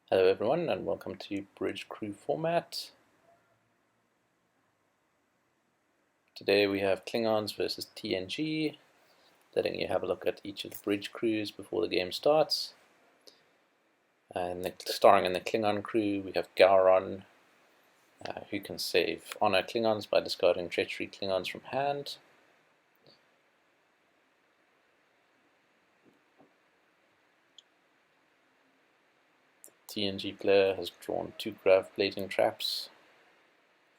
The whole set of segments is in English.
Hello everyone and welcome to Bridge Crew format. Today we have Klingons versus TNG, letting you have a look at each of the bridge crews before the game starts. And starring in the Klingon crew we have Gowron, who can save honor Klingons by discarding treachery Klingons from hand. The TNG player has drawn 2 grav plating traps.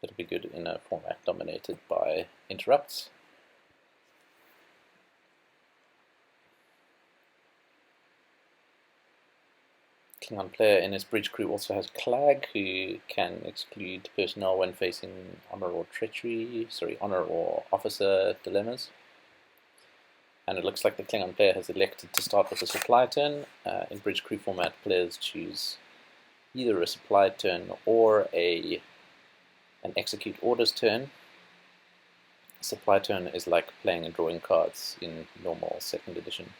That'll be good in a format dominated by interrupts. Klingon player in his bridge crew also has Clag, who can exclude personnel when facing honor or officer dilemmas. And it looks like the Klingon player has elected to start with a supply turn. In bridge crew format, players choose either a supply turn or an execute orders turn. Supply turn is like playing and drawing cards in normal 2nd edition.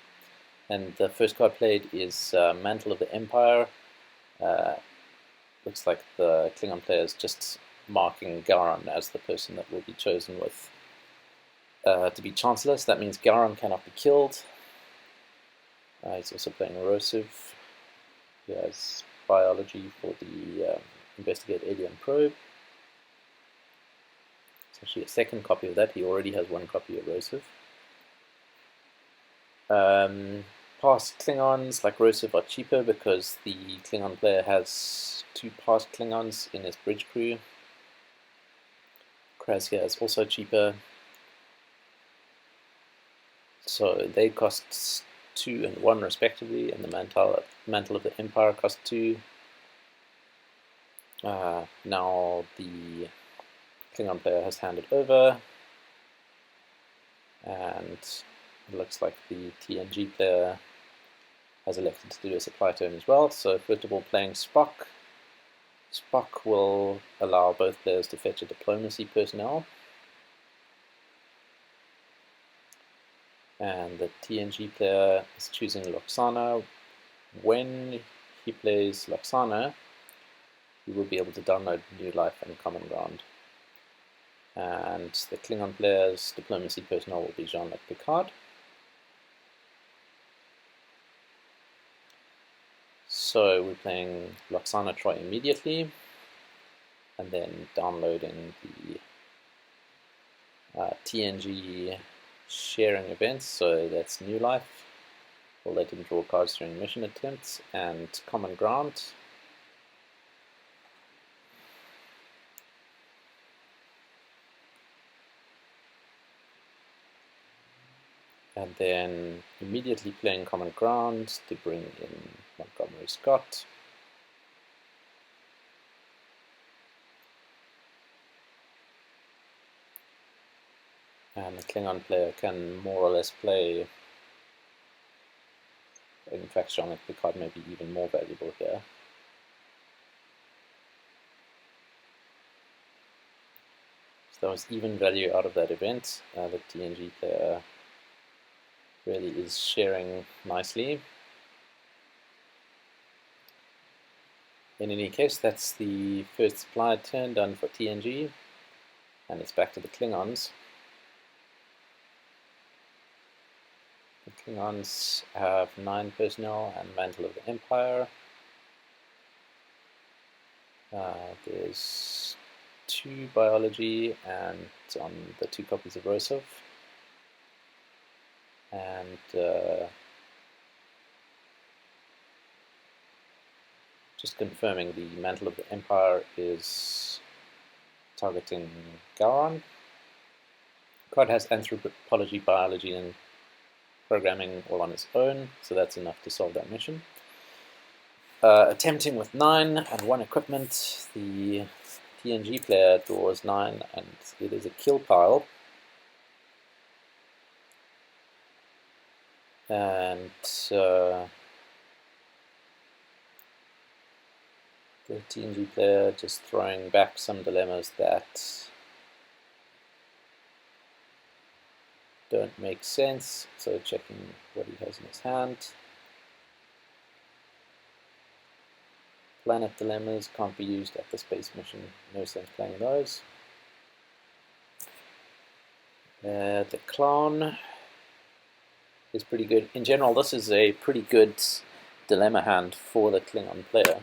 And the first card played is Mantle of the Empire. Looks like the Klingon player is just marking Gowron as the person that will be chosen with to be Chancellor. So that means Gowron cannot be killed. He's also playing Erosive. He has biology for the Investigate Alien Probe. It's actually a 2nd copy of that. He already has 1 copy of Erosive. Past Klingons like Erosive are cheaper because the Klingon player has 2 past Klingons in his bridge crew. Krazia is also cheaper. So they cost 2 and 1 respectively, and the Mantle of the Empire costs 2. Now the Klingon player has handed over, and it looks like the TNG player has elected to do a supply turn as well. So first of all, playing Spock. Spock will allow both players to fetch a diplomacy personnel. And the TNG player is choosing Loxana. When he plays Loxana, he will be able to download New Life and Common Ground. And the Klingon player's diplomacy personnel will be Jean-Luc Picard. So we're playing Loxana Troy immediately, and then downloading the TNG sharing events, so that's New Life. We'll let him draw cards during mission attempts, and Common Ground. And then immediately playing Common Ground to bring in Montgomery Scott. And the Klingon player can more or less play, in fact Jean-Luc Picard may be even more valuable here. So there was even value out of that event. The TNG player really is sharing nicely. In any case, that's the first supply turn done for TNG, and it's back to the Klingons. The Klingons have 9 personnel and Mantle of the Empire. There's 2 biology and on the 2 copies of Erosive. And just confirming, the Mantle of the Empire is targeting Gowron. Card has anthropology, biology, and programming all on its own, so that's enough to solve that mission. Attempting with 9 and 1 equipment, the TNG player draws 9, and it is a kill pile. And the TNG player just throwing back some dilemmas that don't make sense, so checking what he has in his hand. Planet dilemmas can't be used at the space mission. No sense playing those. The clown is pretty good. In general, this is a pretty good dilemma hand for the Klingon player.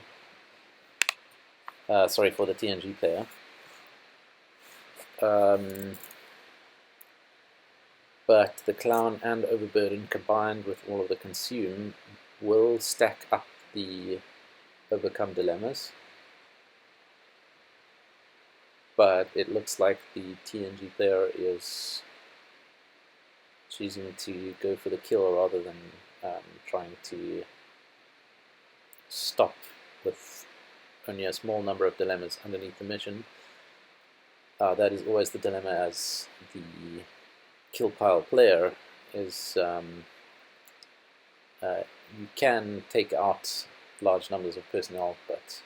Sorry, for the TNG player. But the clown and overburden combined with all of the consume will stack up the overcome dilemmas. But it looks like the TNG player is choosing to go for the kill rather than trying to stop with only a small number of dilemmas underneath the mission. That is always the dilemma as the kill pile player is you can take out large numbers of personnel, but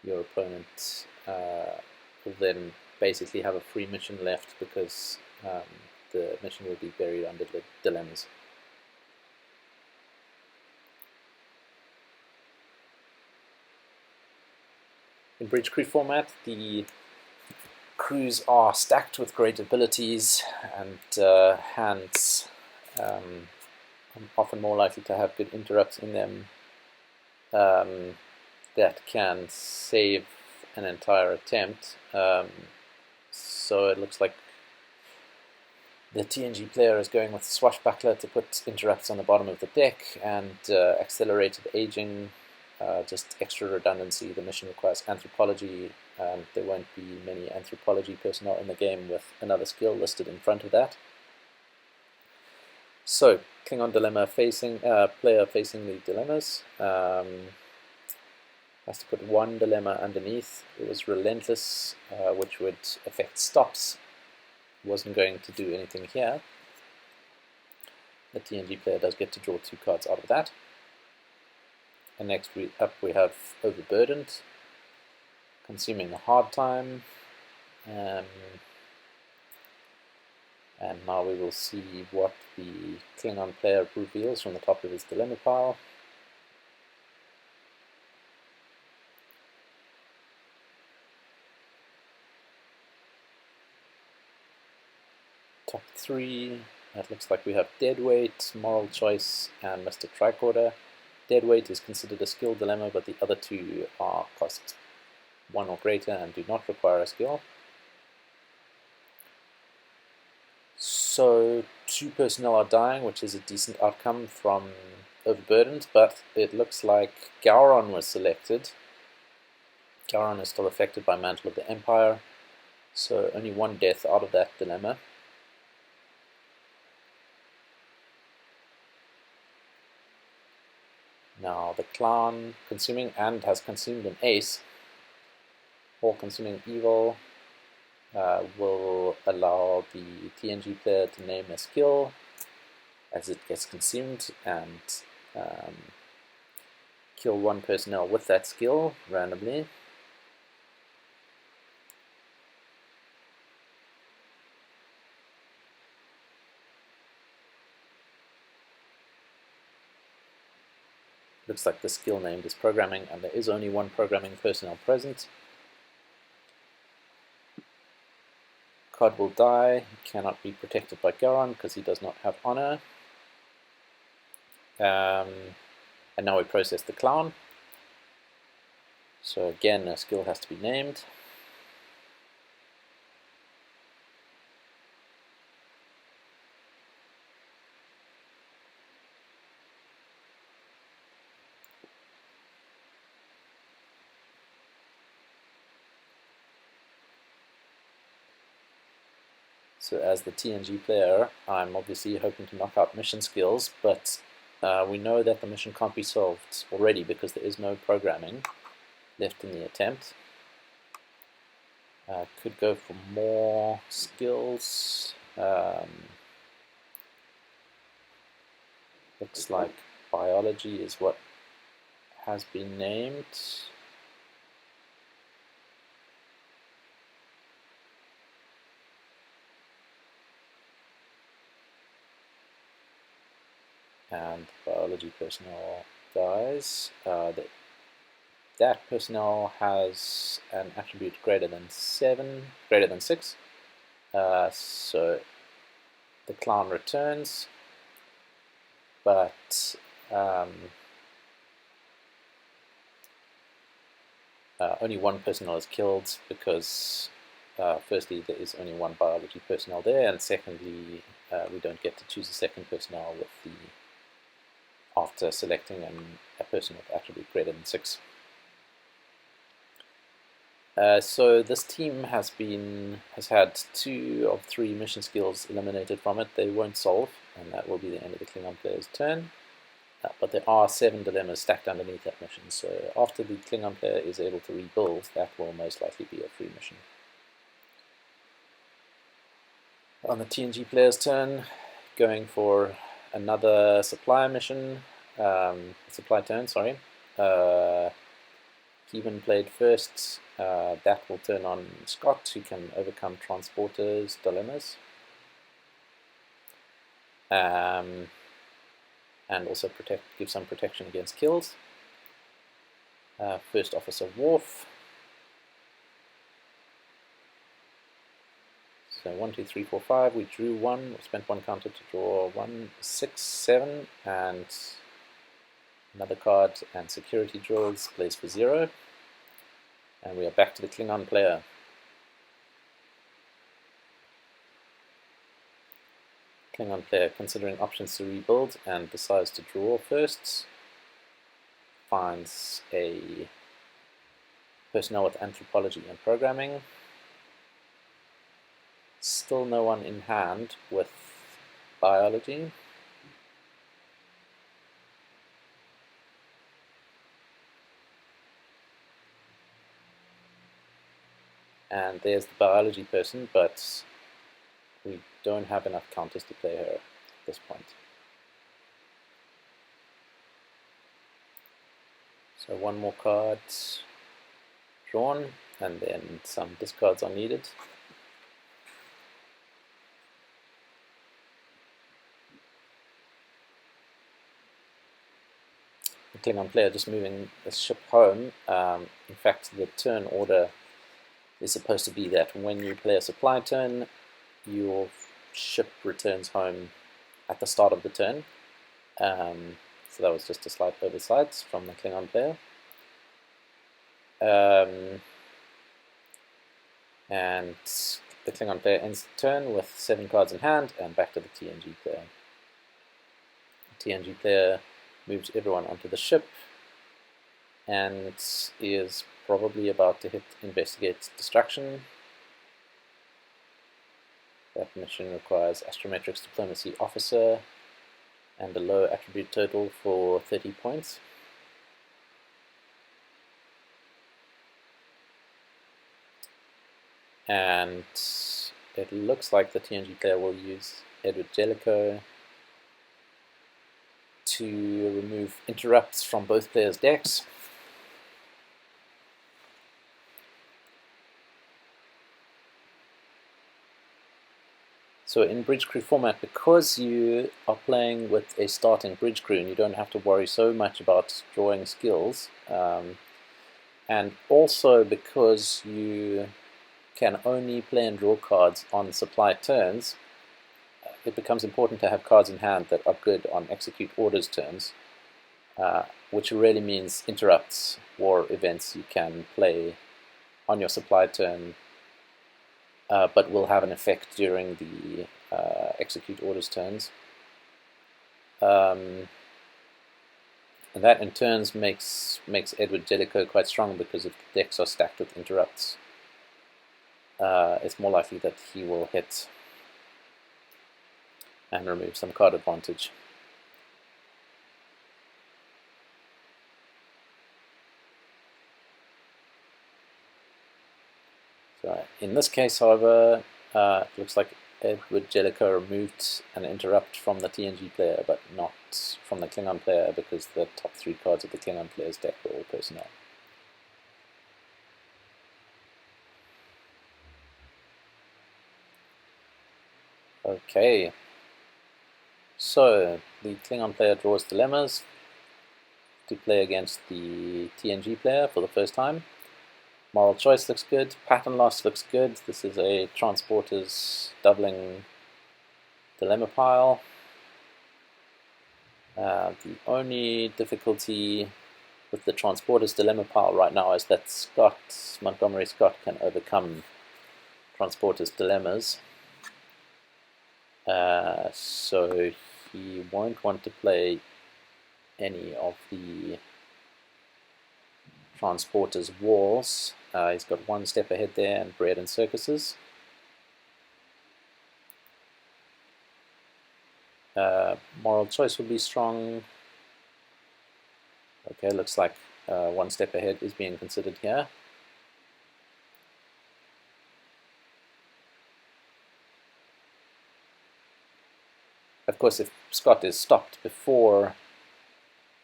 your opponent will then basically have a free mission left because the mission will be buried under the dilemmas. In Bridge Crew format, the crews are stacked with great abilities and hands often more likely to have good interrupts in them that can save an entire attempt. So it looks like the TNG player is going with Swashbuckler to put interrupts on the bottom of the deck and accelerated aging, just extra redundancy. The mission requires anthropology, and there won't be many anthropology personnel in the game with another skill listed in front of that. So, Klingon dilemma facing player facing the dilemmas has to put one dilemma underneath. It was relentless, which would affect stops. Wasn't going to do anything here. The TNG player does get to draw 2 cards out of that. And next we have overburdened, consuming a hard time. And now we will see what the Klingon player reveals from the top of his dilemma pile. Top 3, it looks like we have Deadweight, Moral Choice, and Mr. Tricorder. Deadweight is considered a skill dilemma, but the other 2 are cost 1 or greater and do not require a skill. So 2 personnel are dying, which is a decent outcome from overburdened, but it looks like Gowron was selected. Gowron is still affected by Mantle of the Empire, so only 1 death out of that dilemma. Now the clown consuming and has consumed an ace, or consuming evil, will allow the TNG player to name a skill as it gets consumed and kill 1 personnel with that skill randomly. Looks like the skill named is programming, and there is only 1 programming personnel present. Cod will die. He cannot be protected by Gowron because he does not have honor. And now we process the clown. So again, a skill has to be named. So as the TNG player, I'm obviously hoping to knock out mission skills, but we know that the mission can't be solved already because there is no programming left in the attempt. Could go for more skills. Looks like biology is what has been named. And biology personnel dies. that personnel has an attribute greater than 6. So the clown returns, but only one personnel is killed because firstly there is only one biology personnel there, and secondly we don't get to choose a second personnel after selecting a person with attribute greater than 6. So this team has had 2 of 3 mission skills eliminated from it. They won't solve, and that will be the end of the Klingon player's turn. But there are 7 dilemmas stacked underneath that mission, so after the Klingon player is able to rebuild, that will most likely be a free mission. On the TNG player's turn, going for another supply mission, supply turn, sorry. Kevin played first. That will turn on Scott, who can overcome transporters' dilemmas. And also give some protection against kills. First Officer Worf. So 1, 2, 3, 4, 5. We drew 1. We spent 1 counter to draw 1, 6, 7, and another card. And security drills plays for 0. And we are back to the Klingon player. Klingon player considering options to rebuild and decides to draw first. Finds a personnel with anthropology and programming. Still no one in hand with biology. And there's the biology person, but we don't have enough counters to play her at this point. So 1 more card drawn, and then some discards are needed. The Klingon player just moving the ship home. In fact, the turn order is supposed to be that when you play a supply turn, your ship returns home at the start of the turn. So that was just a slight oversight from the Klingon player. And the Klingon player ends the turn with 7 cards in hand, and back to the TNG player. The TNG player moves everyone onto the ship and is probably about to hit investigate distraction. That mission requires astrometrics diplomacy officer and a low attribute total for 30 points. And it looks like the TNG player will use Edward Jellicoe to remove interrupts from both players' decks. So in Bridge Crew format, because you are playing with a starting Bridge Crew and you don't have to worry so much about drawing skills, and also because you can only play and draw cards on supply turns, it becomes important to have cards in hand that are good on execute orders turns, which really means interrupts, war events you can play on your supply turn, but will have an effect during the execute orders turns. And that in turns makes Edward Jellicoe quite strong, because if the decks are stacked with interrupts, it's more likely that he will hit and remove some card advantage. So in this case, however, it looks like Edward Jellicoe removed an interrupt from the TNG player, but not from the Klingon player, because the top 3 cards of the Klingon player's deck were all personnel. Okay, so the Klingon player draws dilemmas. to play against the TNG player for the first time. Moral choice looks good. Pattern loss looks good. This is a transporters doubling dilemma pile. The only difficulty with the transporters dilemma pile right now is that Montgomery Scott, can overcome transporters dilemmas. So he won't want to play any of the transporters walls. He's got one step ahead there, and bread and circuses. Moral choice will be strong. Okay, looks like one step ahead is being considered here. Of course, if Scott is stopped before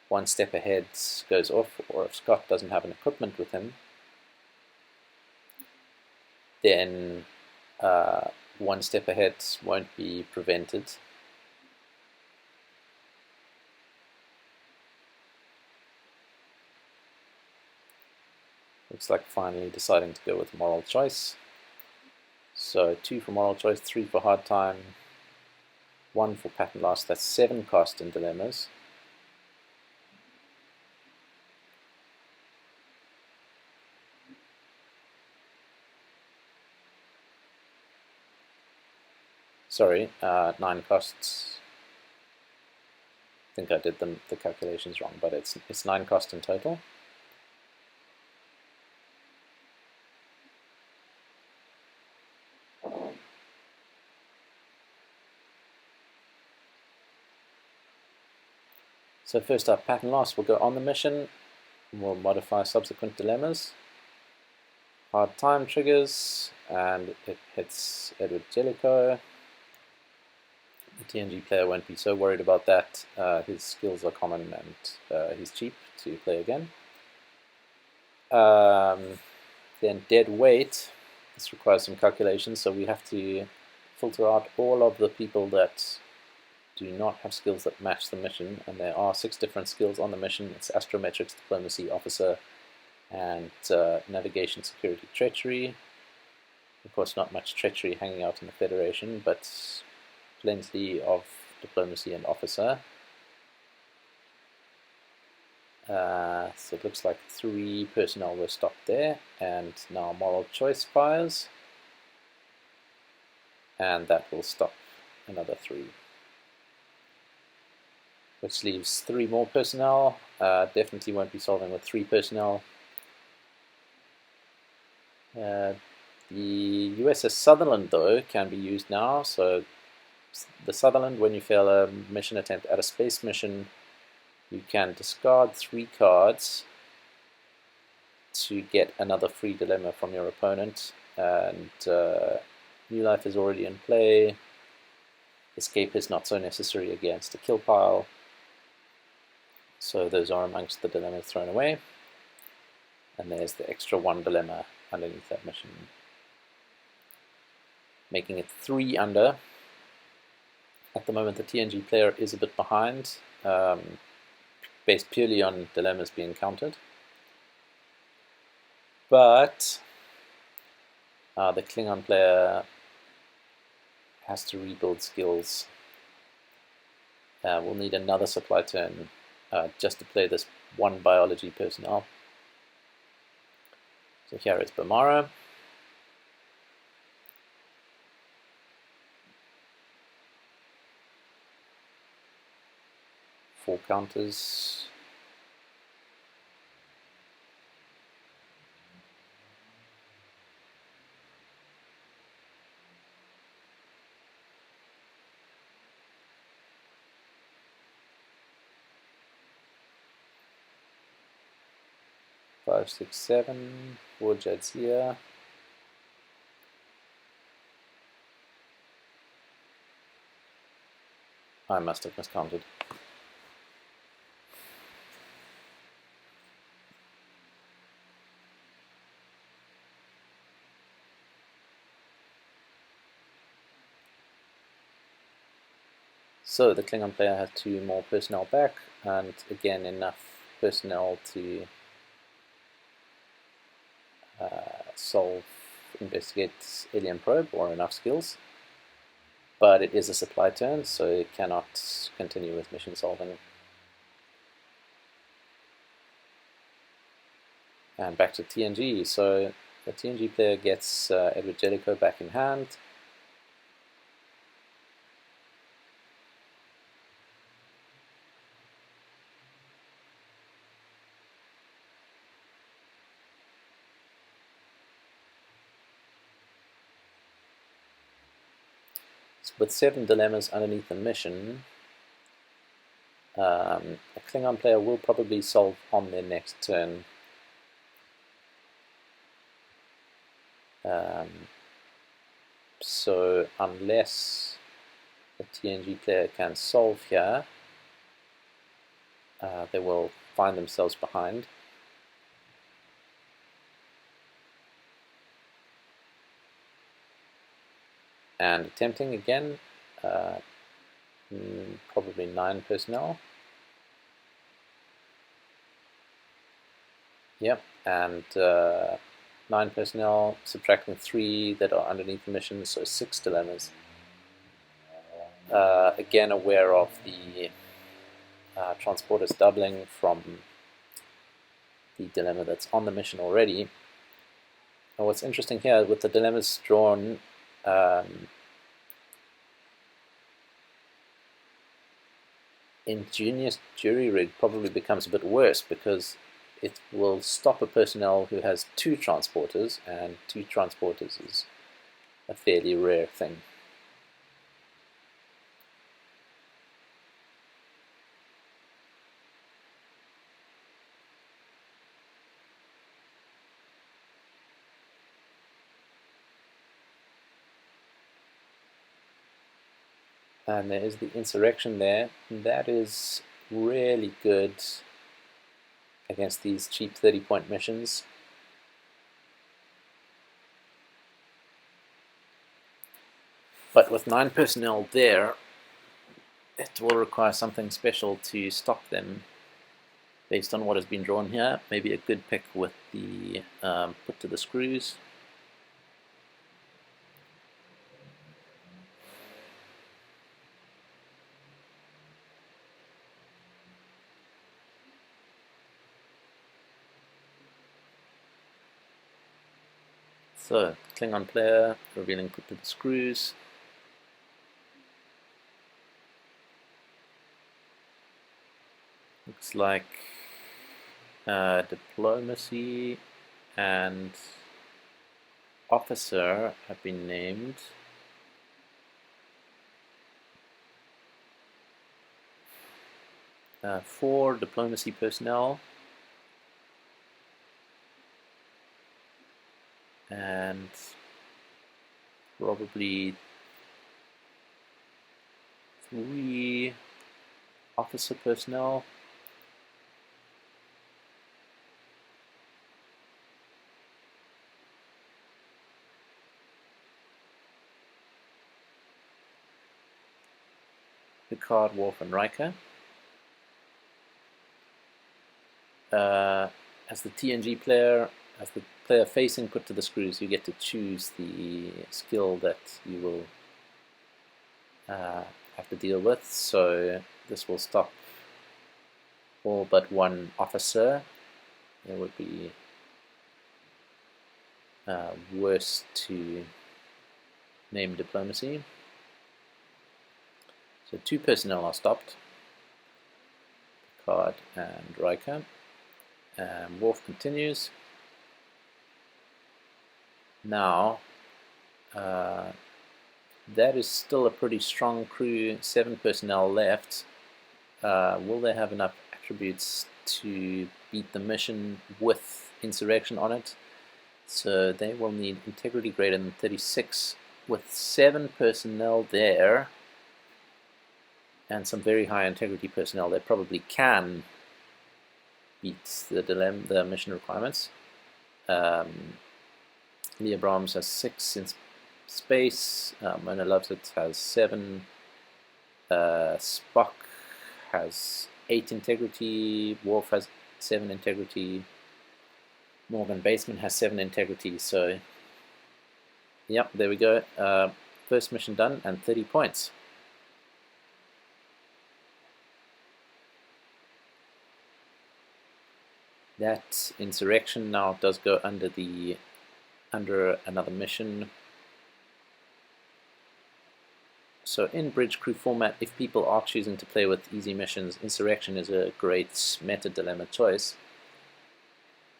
one step ahead goes off, or if Scott doesn't have an equipment with him, then one step ahead won't be prevented. Looks like finally deciding to go with moral choice. So 2 for moral choice, 3 for hard time, 1 for pattern loss. That's 7 cost in dilemmas. Sorry, 9 costs. I think I did the calculations wrong, but it's 9 cost in total. So first up, pattern loss will go on the mission, and we'll modify subsequent dilemmas. Hard time triggers, and it hits Edward Jellicoe. The TNG player won't be so worried about that. His skills are common, and he's cheap to play again. Then dead weight. This requires some calculations, so we have to filter out all of the people that do not have skills that match the mission, and there are 6 different skills on the mission. It's astrometrics, diplomacy, officer, and navigation, security, treachery. Of course, not much treachery hanging out in the Federation, but plenty of diplomacy and officer. So it looks like 3 personnel were stopped there, and now moral choice fires, and that will stop another 3. Which leaves 3 more personnel. Definitely won't be solving with 3 personnel. The USS Sutherland, though, can be used now. So the Sutherland, when you fail a mission attempt at a space mission, you can discard 3 cards to get another free dilemma from your opponent. And New Life is already in play. Escape is not so necessary against a kill pile. So those are amongst the dilemmas thrown away. And there's the extra 1 dilemma underneath that mission, making it 3 under. At the moment, the TNG player is a bit behind, based purely on dilemmas being counted. But the Klingon player has to rebuild skills. We'll need another supply turn just to play this 1 biology personnel. So here is Bamara. Four counters. Five, 6, 7. 4 Jadzia. I must have miscounted. So the Klingon player has 2 more personnel back, and again enough personnel to investigate alien probe or enough skills, but it is a supply turn, so it cannot continue with mission solving. And back to TNG, so the TNG player gets Edward Jellicoe back in hand. With 7 dilemmas underneath the mission, a Klingon player will probably solve on their next turn. So unless the TNG player can solve here, they will find themselves behind. And attempting again, probably 9 personnel. Yep, and 9 personnel, subtracting 3 that are underneath the mission, so 6 dilemmas. Again, aware of the transporters doubling from the dilemma that's on the mission already. And what's interesting here, with the dilemmas drawn, ingenious jury rig probably becomes a bit worse, because it will stop a personnel who has 2 transporters, and 2 transporters is a fairly rare thing. And there is the insurrection there, and that is really good against these cheap 30-point missions. But with 9 personnel there, it will require something special to stop them based on what has been drawn here. Maybe a good pick with the put to the screws. So, Klingon player, revealing put to the screws. Looks like diplomacy and officer have been named. Four diplomacy personnel and probably 3 officer personnel. Picard, Worf, and Riker. As the TNG player, as the player facing put to the screws, you get to choose the skill that you will have to deal with. So this will stop all but 1 officer. It would be worse to name diplomacy. So 2 personnel are stopped, Picard and Riker. Worf continues. Now, that is still a pretty strong crew, 7 personnel left. Will they have enough attributes to beat the mission with insurrection on it? So they will need integrity greater than 36. With 7 personnel there, and some very high integrity personnel, they probably can beat the mission requirements. Lee Abrams has 6 in space. Mona Lovesit has 7. Spock has 8 integrity. Worf has 7 integrity. Morgan Baseman has 7 integrity, so yep, there we go. First mission done and 30 points. That insurrection now does go under another mission. So in bridge crew format, if people are choosing to play with easy missions, insurrection is a great meta dilemma choice.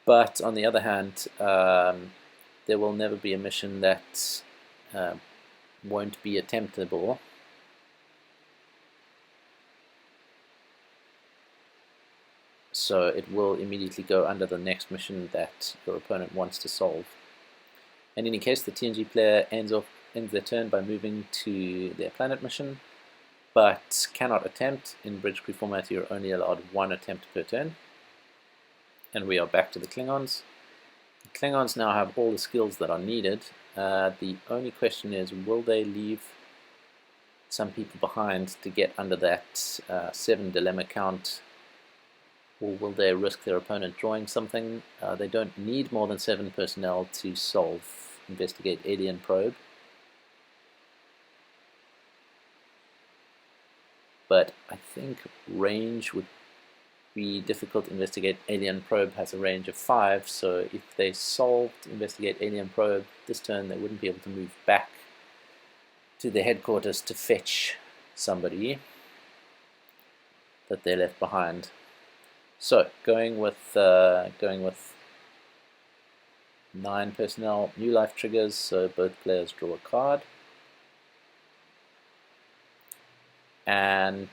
But on the other hand, there will never be a mission that won't be attemptable. So it will immediately go under the next mission that your opponent wants to solve. In any case, the TNG player ends their turn by moving to their planet mission, but cannot attempt. In bridge crew format, you're only allowed 1 attempt per turn. And we are back to the Klingons. The Klingons now have all the skills that are needed. The only question is, will they leave some people behind to get under that 7 dilemma count, or will they risk their opponent drawing something? They don't need more than 7 personnel to investigate alien probe. But I think range would be difficult. Investigate alien probe has a range of 5, so if they solved investigate alien probe this turn, they wouldn't be able to move back to their headquarters to fetch somebody that they left behind. So going with 9 personnel, new life triggers, so both players draw a card. And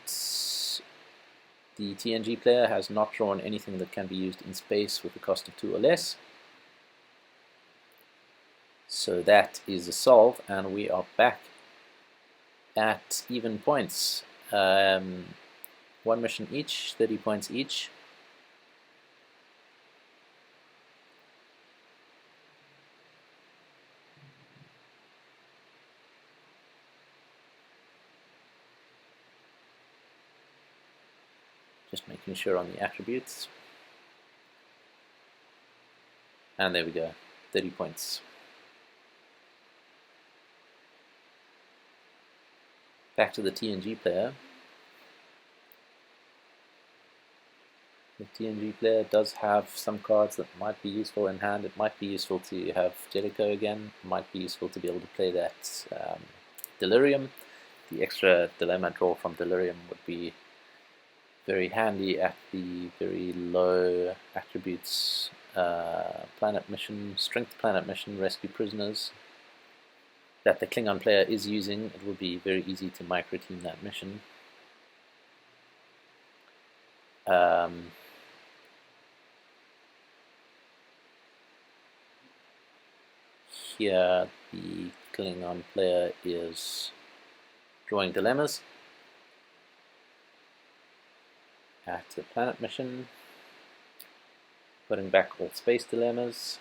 the TNG player has not drawn anything that can be used in space with a cost of 2 or less. So that is a solve, and we are back at even points. 1 mission each, 30 points each. Just making sure on the attributes. And there we go, 30 points. Back to the TNG player. The TNG player does have some cards that might be useful in hand. It might be useful to have Jellicoe again. It might be useful to be able to play that Delirium. The extra dilemma draw from Delirium would be very handy at the very low attributes planet mission, strength planet mission, rescue prisoners that the Klingon player is using. It will be very easy to micro-team that mission. Here the Klingon player is drawing dilemmas at the planet mission, putting back all space dilemmas.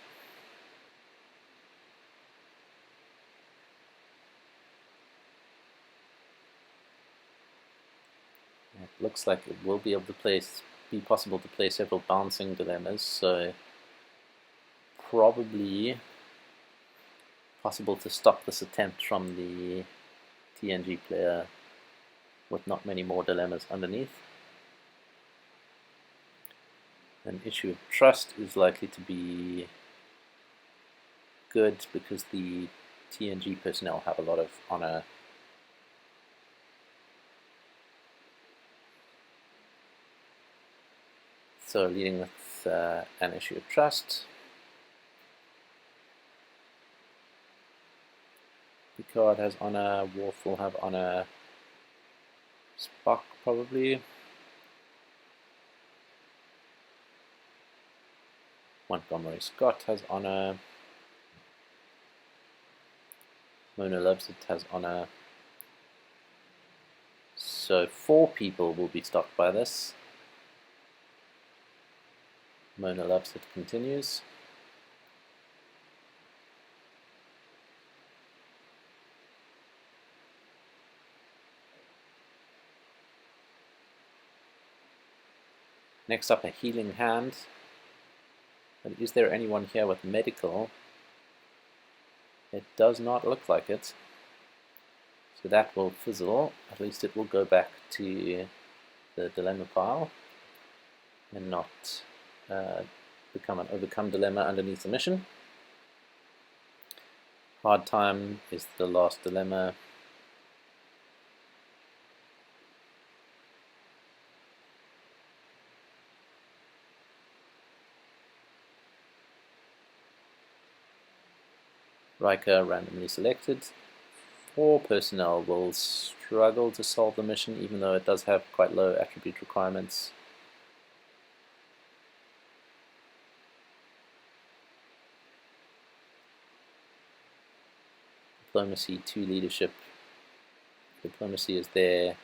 It looks like it will be able to be possible to play several bouncing dilemmas, so probably possible to stop this attempt from the TNG player with not many more dilemmas underneath. An issue of trust is likely to be good because the TNG personnel have a lot of honor. So leading with an issue of trust. Picard has honor, Worf will have honor, Spock probably. Montgomery Scott has honor. Mona Loves It has honor. So 4 people will be stopped by this. Mona Loves It continues. Next up, a healing hand. But is there anyone here with medical? It does not look like it. So that will fizzle. At least it will go back to the dilemma pile and not become an overcome dilemma underneath the mission. Hard time is the last dilemma. Riker randomly selected. 4 personnel will struggle to solve the mission, even though it does have quite low attribute requirements. Diplomacy, 2 leadership. Diplomacy is there.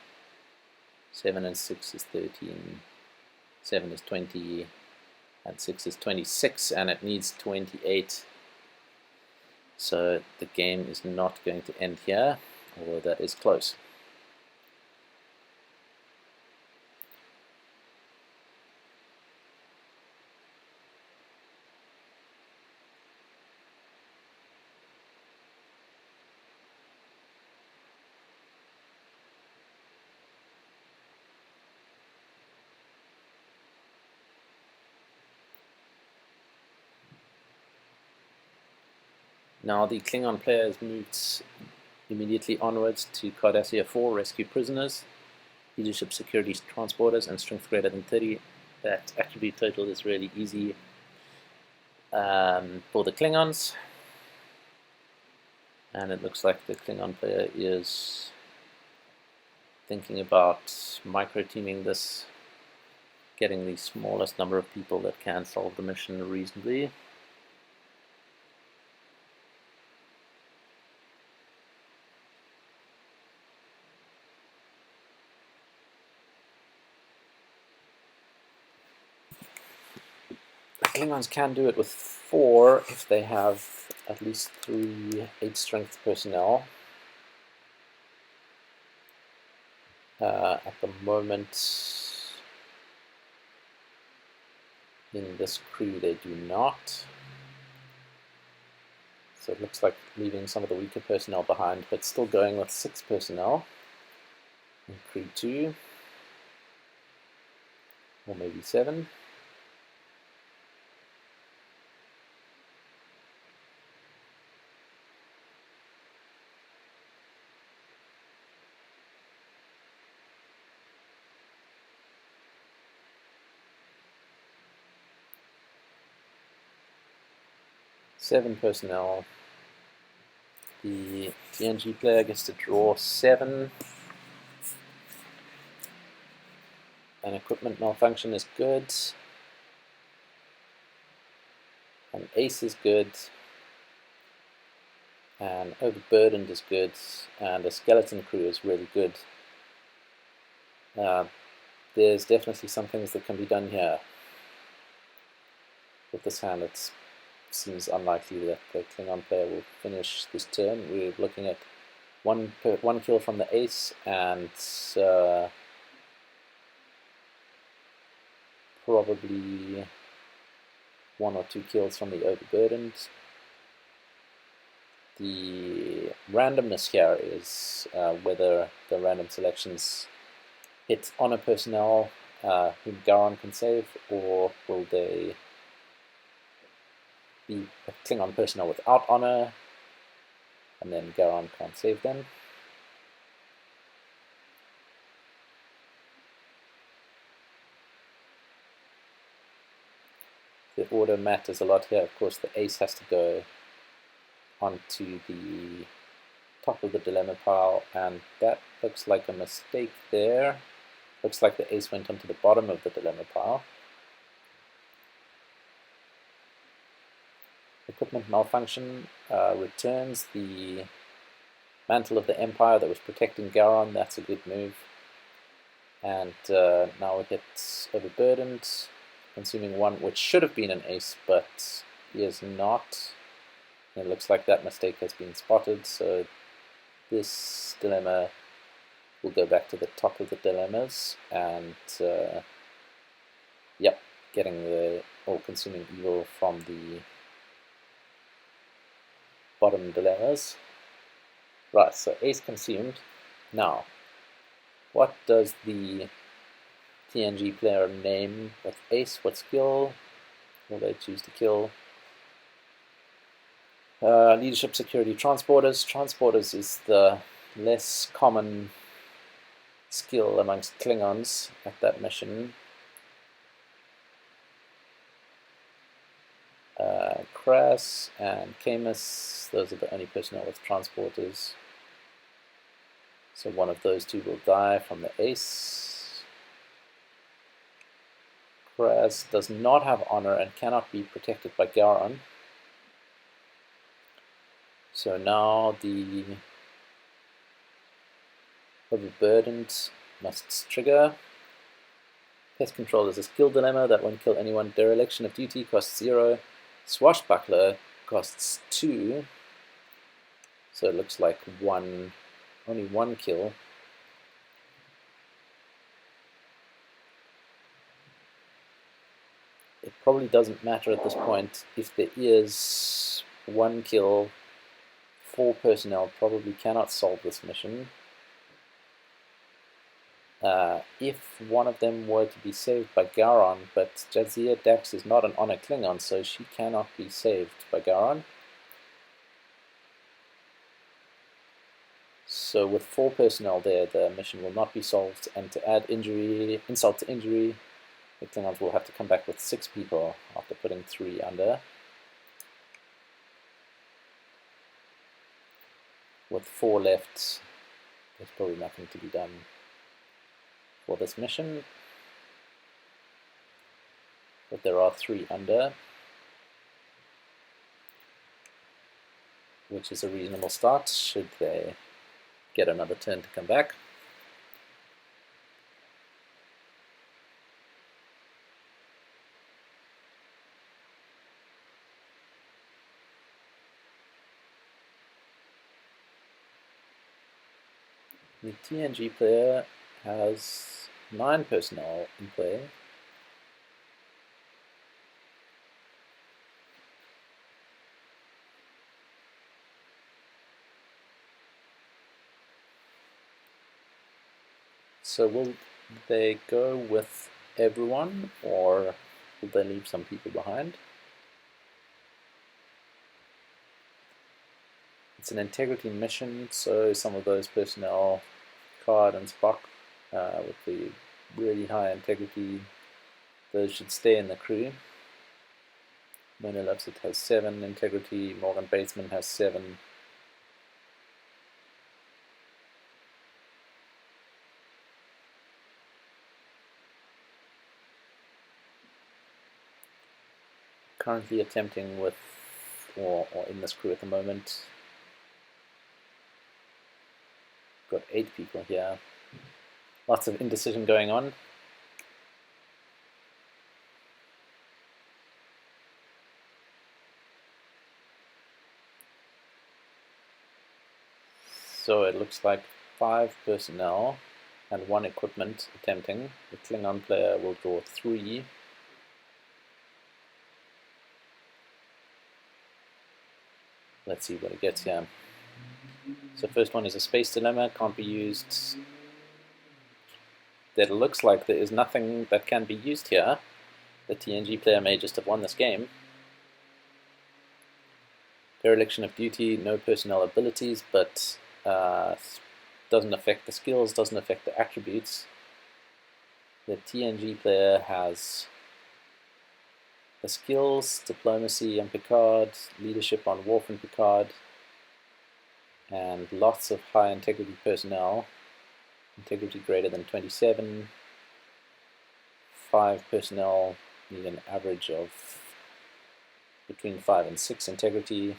7 and 6 is 13. 7 is 20. And 6 is 26, and it needs 28. So the game is not going to end here, although that is close. Now the Klingon player has moved immediately onwards to Cardassia 4, rescue prisoners, leadership, security, transporters, and strength greater than 30. That attribute total is really easy for the Klingons. And it looks like the Klingon player is thinking about micro-teaming this, getting the smallest number of people that can solve the mission reasonably. Klingons can do it with 4 if they have at least 3 8-strength personnel. At the moment, in this crew they do not. So it looks like leaving some of the weaker personnel behind, but still going with 6 personnel in crew 2, or maybe 7. Seven personnel. The TNG player gets to draw 7. An equipment malfunction is good. An ace is good. And overburdened is good. And a skeleton crew is really good. There's definitely some things that can be done here. With this hand, it seems unlikely that the Klingon player will finish this turn. We're looking at one kill from the ace and probably 1 or 2 kills from the overburdened. The randomness here is whether the random selections hit honor personnel whom Garon can save, or will they be Klingon personnel without honor, and then Garon can't save them. The order matters a lot here. Of course, the ace has to go onto the top of the dilemma pile, and that looks like a mistake there. Looks like the ace went onto the bottom of the dilemma pile. Equipment malfunction returns the mantle of the Empire that was protecting Garon. That's a good move. And now it hits overburdened, consuming 1, which should have been an ace, but he is not. And it looks like that mistake has been spotted, so this dilemma will go back to the top of the dilemmas, and Yep, getting the all-consuming evil from the bottom dilemmas. Right, so ace consumed. Now, what does the TNG player name with ace? What skill will they choose to kill? Leadership, security, transporters. Transporters is the less common skill amongst Klingons at that mission. Kras and Camus, those are the only personnel with transporters. So one of those two will die from the ace. Kras does not have honor and cannot be protected by Garon. So now the overburdened must trigger. Pest control is a skill dilemma that won't kill anyone. Dereliction of duty costs 0. Swashbuckler costs 2. So it looks like only one kill. It probably doesn't matter at this point. If there is one kill, 4 personnel probably cannot solve this mission. If one of them were to be saved by Garon, but Jadzia Dax is not an honor Klingon, so she cannot be saved by Garon. So with 4 personnel there, the mission will not be solved, and to add insult to injury, the Klingons will have to come back with 6 people after putting 3 under. With 4 left, there's probably nothing to be done for this mission. But there are 3 under, which is a reasonable start should they get another turn to come back. The TNG player has 9 personnel in play. So will they go with everyone, or will they leave some people behind? It's an integrity mission, so some of those personnel, Card and Spock, with the really high integrity, those should stay in the crew. Mona Lovesit has 7 integrity, Morgan Batesman has 7. Currently attempting with, or in this crew at the moment, got 8 people here. Lots of indecision going on. So it looks like 5 personnel and 1 equipment attempting. The Klingon player will draw 3. Let's see what it gets here. So first one is a space dilemma, can't be used. That looks like there is nothing that can be used here. The TNG player may just have won this game. Dereliction of duty, no personnel abilities, but doesn't affect the skills, doesn't affect the attributes. The TNG player has the skills, diplomacy on Picard, leadership on Worf and Picard, and lots of high integrity personnel. Integrity greater than 27. 5 personnel need an average of between 5 and 6 integrity.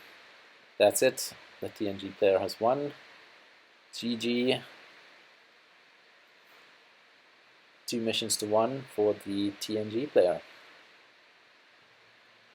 That's it. The TNG player has won. GG. 2 missions to 1 for the TNG player.